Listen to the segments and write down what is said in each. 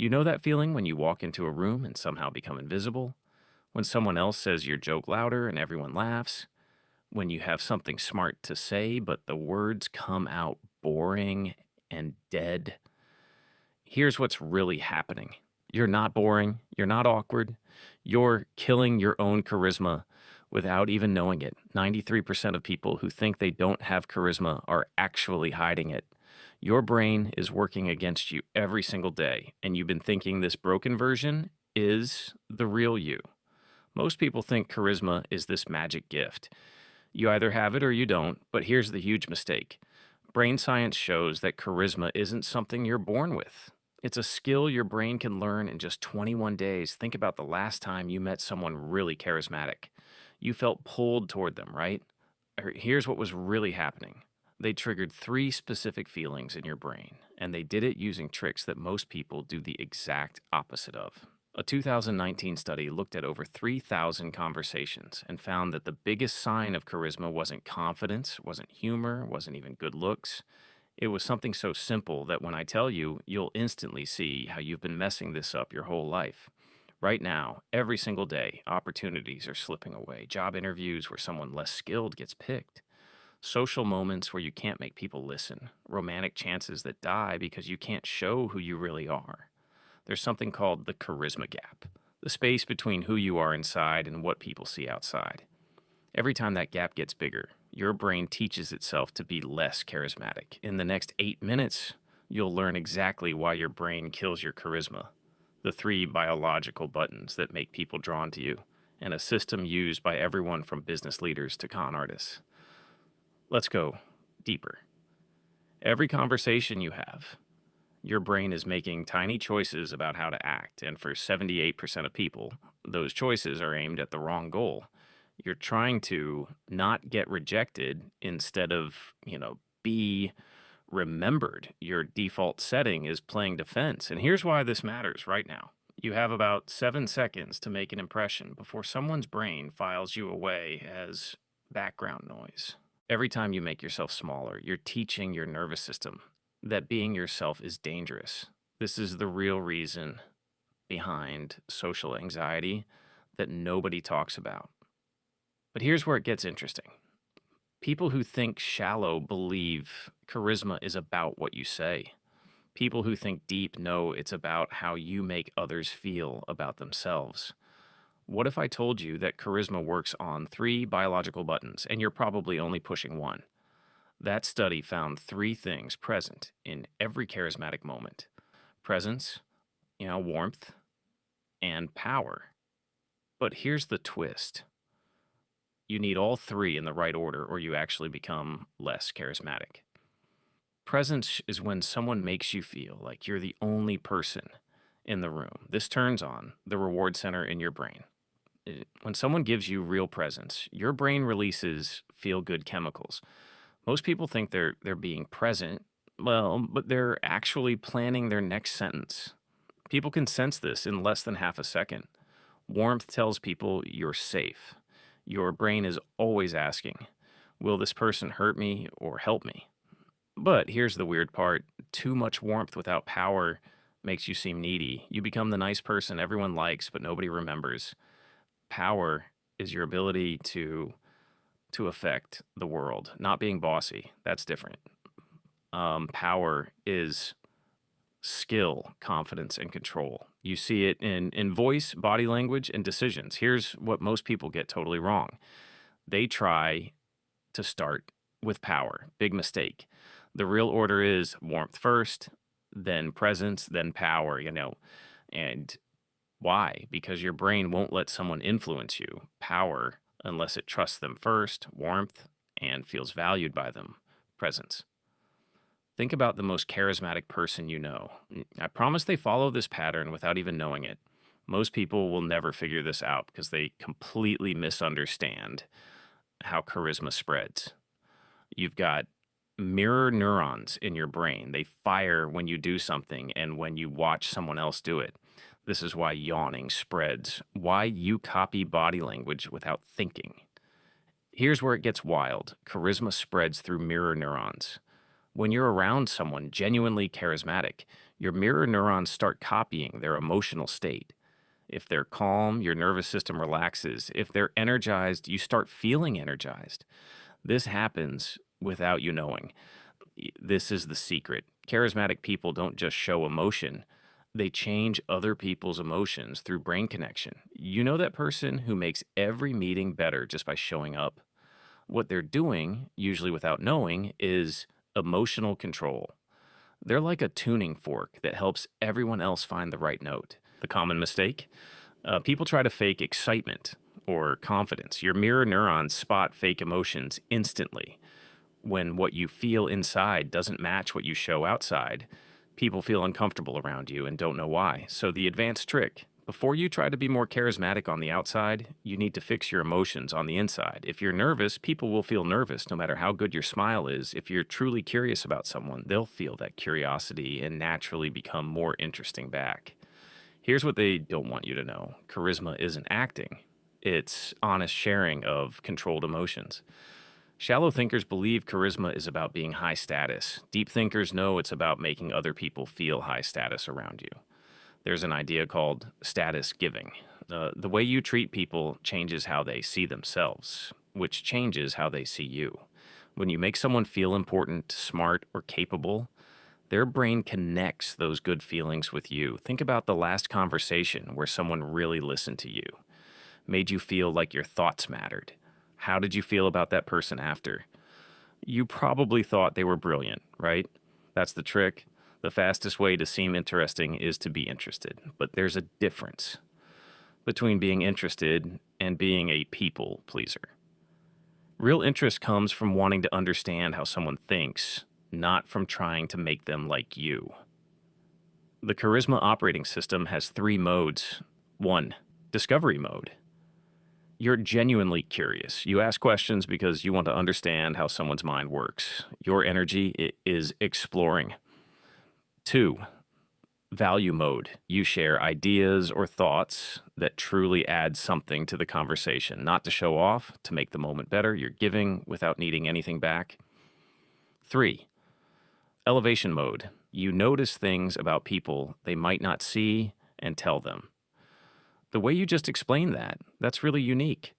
You know that feeling when you walk into a room and somehow become invisible? When someone else says your joke louder and everyone laughs? When you have something smart to say, but the words come out boring and dead? Here's what's really happening. You're not boring. You're not awkward. You're killing your own charisma without even knowing it. 93% of people who think they don't have charisma are actually hiding it. Your brain is working against you every single day, and you've been thinking this broken version is the real you. Most people think charisma is this magic gift. You either have it or you don't, but here's the huge mistake. Brain science shows that charisma isn't something you're born with. It's a skill your brain can learn in just 21 days. Think about the last time you met someone really charismatic. You felt pulled toward them, right? Here's what was really happening. They triggered three specific feelings in your brain, and they did it using tricks that most people do the exact opposite of. A 2019 study looked at over 3,000 conversations and found that the biggest sign of charisma wasn't confidence, wasn't humor, wasn't even good looks. It was something so simple that when I tell you, you'll instantly see how you've been messing this up your whole life. Right now, every single day, opportunities are slipping away. Job interviews where someone less skilled gets picked. Social moments where you can't make people listen. Romantic chances that die because you can't show who you really are. There's something called the charisma gap, the space between who you are inside and what people see outside. Every time that gap gets bigger, your brain teaches itself to be less charismatic. In the next 8 minutes, you'll learn exactly why your brain kills your charisma. The three biological buttons that make people drawn to you, and a system used by everyone from business leaders to con artists. Let's go deeper. Every conversation you have, your brain is making tiny choices about how to act, and for 78% of people, those choices are aimed at the wrong goal. You're trying to not get rejected instead of, be remembered. Your default setting is playing defense, and here's why this matters right now. You have about 7 seconds to make an impression before someone's brain files you away as background noise. Every time you make yourself smaller, you're teaching your nervous system that being yourself is dangerous. This is the real reason behind social anxiety that nobody talks about. But here's where it gets interesting. People who think shallow believe charisma is about what you say. People who think deep know it's about how you make others feel about themselves. What if I told you that charisma works on 3 biological buttons and you're probably only pushing one? That study found 3 things present in every charismatic moment: presence, warmth, and power. But here's the twist. You need all 3 in the right order or you actually become less charismatic. Presence is when someone makes you feel like you're the only person in the room. This turns on the reward center in your brain. When someone gives you real presence, your brain releases feel-good chemicals. Most people think they're being present, but they're actually planning their next sentence. People can sense this in less than half a second. Warmth tells people you're safe. Your brain is always asking, will this person hurt me or help me? But here's the weird part. Too much warmth without power makes you seem needy. You become the nice person everyone likes, but nobody remembers. Power is your ability to affect the world, not being bossy. That's different. Power is skill, confidence, and control. You see it in voice, body language, and decisions. Here's what most people get totally wrong. They try to start with power. Big mistake. The real order is warmth first, then presence, then power, And why? Because your brain won't let someone influence you. Power, unless it trusts them first, warmth, and feels valued by them, presence. Think about the most charismatic person you know. I promise they follow this pattern without even knowing it. Most people will never figure this out because they completely misunderstand how charisma spreads. You've got mirror neurons in your brain. They fire when you do something and when you watch someone else do it. This is why yawning spreads, why you copy body language without thinking. Here's where it gets wild. Charisma spreads through mirror neurons. When you're around someone genuinely charismatic, Your mirror neurons start copying their emotional state. If they're calm, your nervous system relaxes. If they're energized, you start feeling energized. This happens without you knowing. This is the secret. Charismatic people don't just show emotion, they change other people's emotions through brain connection. You know that person who makes every meeting better just by showing up? What they're doing, usually without knowing, is emotional control. They're like a tuning fork that helps everyone else find the right note. The common mistake? People try to fake excitement or confidence. Your mirror neurons spot fake emotions instantly. When what you feel inside doesn't match what you show outside, people feel uncomfortable around you and don't know why. So, the advanced trick: before you try to be more charismatic on the outside, you need to fix your emotions on the inside. If you're nervous, people will feel nervous no matter how good your smile is. If you're truly curious about someone, they'll feel that curiosity and naturally become more interesting back. Here's what they don't want you to know: charisma isn't acting, it's honest sharing of controlled emotions. Shallow thinkers believe charisma is about being high status. Deep thinkers know it's about making other people feel high status around you. There's an idea called status giving. The way you treat people changes how they see themselves, which changes how they see you. When you make someone feel important, smart, or capable, their brain connects those good feelings with you. Think about the last conversation where someone really listened to you, made you feel like your thoughts mattered. How did you feel about that person after? You probably thought they were brilliant, right? That's the trick. The fastest way to seem interesting is to be interested. But there's a difference between being interested and being a people pleaser. Real interest comes from wanting to understand how someone thinks, not from trying to make them like you. The Charisma operating system has three modes. 1. Discovery mode. You're genuinely curious. You ask questions because you want to understand how someone's mind works. Your energy is exploring. 2. Value mode. You share ideas or thoughts that truly add something to the conversation, not to show off, to make the moment better. You're giving without needing anything back. 3. Elevation mode. You notice things about people they might not see and tell them. The way you just explained that's really unique.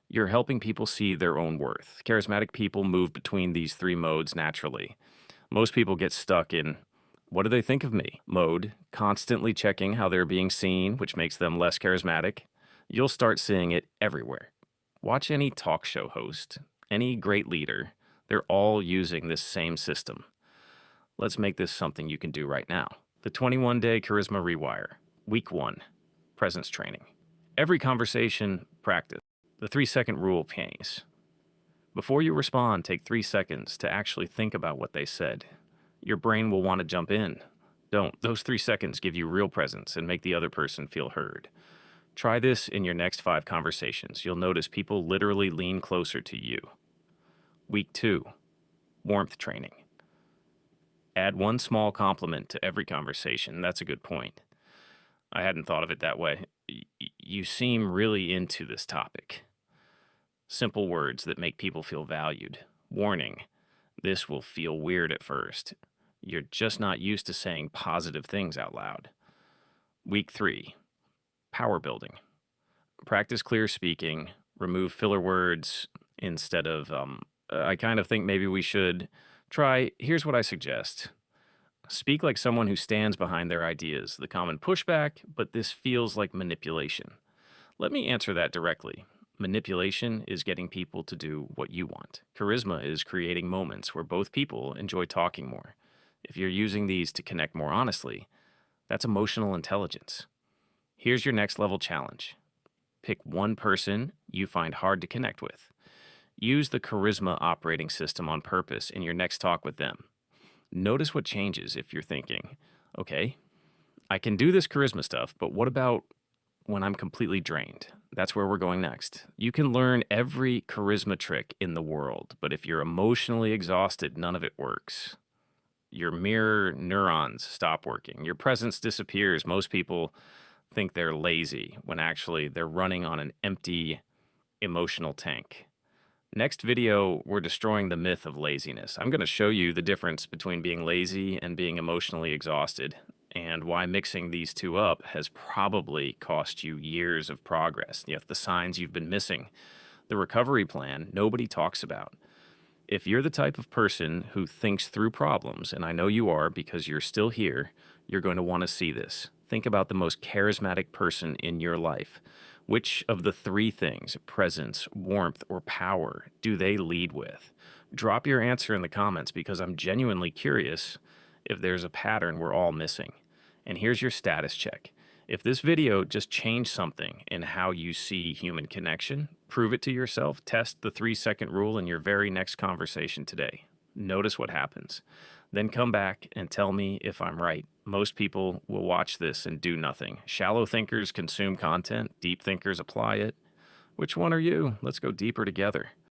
You're helping people see their own worth. Charismatic people move between these three modes naturally. Most people get stuck in "what do they think of me" mode, constantly checking how they're being seen, which makes them less charismatic. You'll start seeing it everywhere. Watch any talk show host, any great leader. They're all using this same system. Let's make this something you can do right now. The 21-day Charisma Rewire. Week 1. Presence training. Every conversation, practice. The 3-second rule pays. Before you respond, take 3 seconds to actually think about what they said. Your brain will want to jump in. Don't. Those 3 seconds give you real presence and make the other person feel heard. Try this in your next 5 conversations. You'll notice people literally lean closer to you. Week 2. Warmth training. Add one small compliment to every conversation. That's a good point. I hadn't thought of it that way. You seem really into this topic. Simple words that make people feel valued. Warning: this will feel weird at first. You're just not used to saying positive things out loud. Week 3. Power building. Practice clear speaking. Remove filler words instead of, I kind of think maybe we should try. Here's what I suggest. Speak like someone who stands behind their ideas. The common pushback, but this feels like manipulation. Let me answer that directly. Manipulation is getting people to do what you want. Charisma is creating moments where both people enjoy talking more. If you're using these to connect more honestly, that's emotional intelligence. Here's your next level challenge. Pick one person you find hard to connect with. Use the Charisma operating system on purpose in your next talk with them. Notice what changes if you're thinking, okay, I can do this charisma stuff, but what about when I'm completely drained? That's where we're going next. You can learn every charisma trick in the world, but if you're emotionally exhausted, none of it works. Your mirror neurons stop working. Your presence disappears. Most people think they're lazy when actually they're running on an empty emotional tank. Next video, we're destroying the myth of laziness. I'm going to show you the difference between being lazy and being emotionally exhausted. and why mixing these two up has probably cost you years of progress. The signs you've been missing. The recovery plan nobody talks about. If you're the type of person who thinks through problems, and I know you are because you're still here, you're going to want to see this. Think about the most charismatic person in your life. Which of the three things, presence, warmth, or power, do they lead with? Drop your answer in the comments because I'm genuinely curious if there's a pattern we're all missing. And here's your status check. If this video just changed something in how you see human connection, prove it to yourself. Test the 3-second rule in your very next conversation today. Notice what happens. Then come back and tell me if I'm right. Most people will watch this and do nothing. Shallow thinkers consume content, deep thinkers apply it. Which one are you? Let's go deeper together.